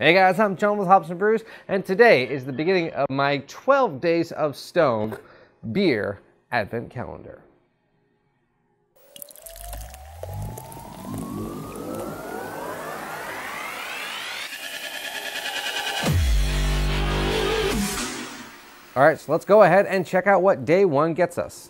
Hey guys, I'm John with Hops and Brews, and today is the beginning of my 12 Days of Stone beer advent calendar. All right, so let's go ahead and check out what day one gets us.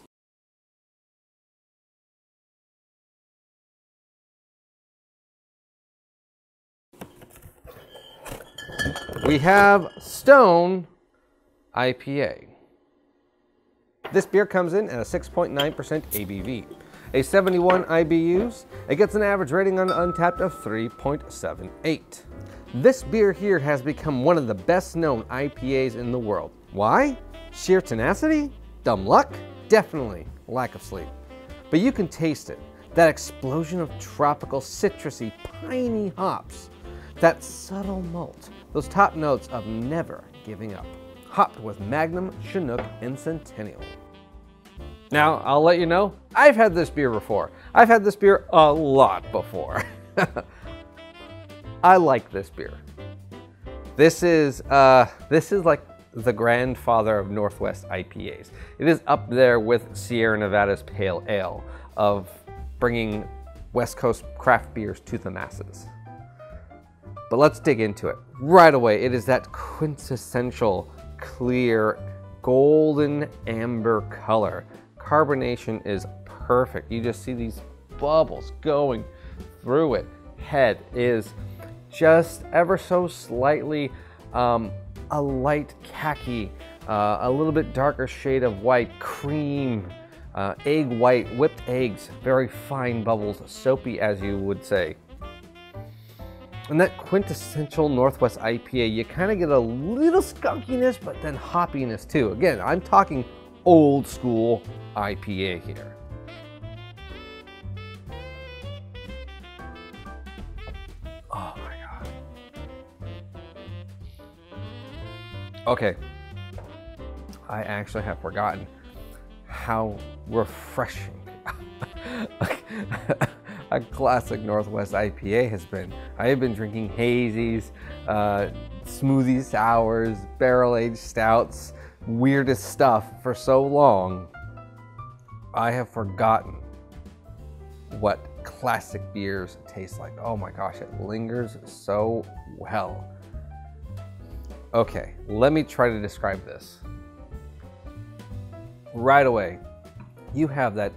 We have Stone IPA. This beer comes in at a 6.9% ABV, a 71 IBUs. It gets an average rating on Untappd of 3.78. This beer here has become one of the best known IPAs in the world. Why? Sheer tenacity? Dumb luck? Definitely lack of sleep. But you can taste it. That explosion of tropical, citrusy, piney hops. That subtle malt. Those top notes of never giving up. Hopped with Magnum, Chinook, and Centennial. Now, I'll let you know, I've had this beer before. I've had this beer a lot before. I like this beer. This is like the grandfather of Northwest IPAs. It is up there with Sierra Nevada's Pale Ale of bringing West Coast craft beers to the masses. But let's dig into it. Right away, it is that quintessential, clear, golden amber color. Carbonation is perfect. You just see these bubbles going through it. Head is just ever so slightly a light khaki, a little bit darker shade of white, cream, egg white, whipped eggs, very fine bubbles, soapy as you would say. And that quintessential Northwest IPA, you kind of get a little skunkiness, but then hoppiness too. Again, I'm talking old school IPA here. Oh my God. Okay, I actually have forgotten how refreshing a classic Northwest IPA has been. I have been drinking hazies, smoothie sours, barrel-aged stouts, weirdest stuff for so long. I have forgotten what classic beers taste like. Oh my gosh, it lingers so well. Okay, let me try to describe this. Right away, you have that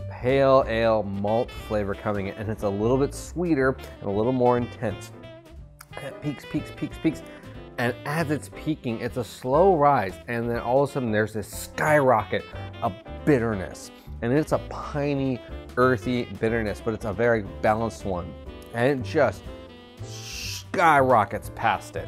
pale ale malt flavor coming in, and it's a little bit sweeter and a little more intense. And it peaks, peaks, peaks, peaks. And as it's peaking, it's a slow rise, and then all of a sudden there's this skyrocket of bitterness. And it's a piney, earthy bitterness, but it's a very balanced one. And it just skyrockets past it.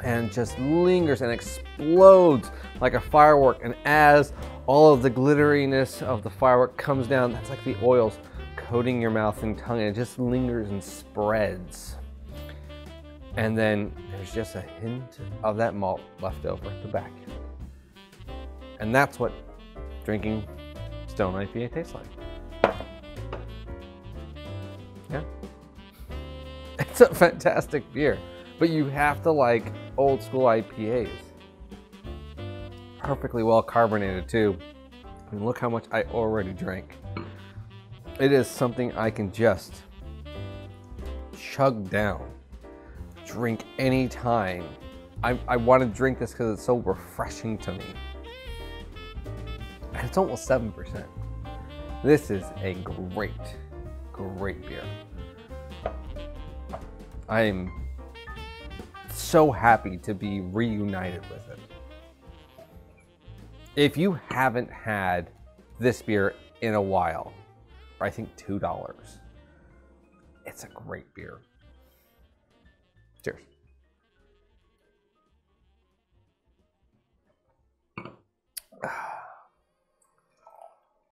And just lingers and explodes like a firework. And as all of the glitteriness of the firework comes down, that's like the oils coating your mouth and tongue, and it just lingers and spreads. And then there's just a hint of that malt left over at the back. And that's what drinking Stone IPA tastes like. Yeah. It's a fantastic beer, but you have to like old school IPAs. Perfectly well carbonated too. I mean, look how much I already drank. It is something I can just chug down, drink anytime. I want to drink this because it's so refreshing to me. And it's almost 7%. This is a great, great beer. I'm so happy to be reunited with it. If you haven't had this beer in a while, or I think $2, it's a great beer. Cheers.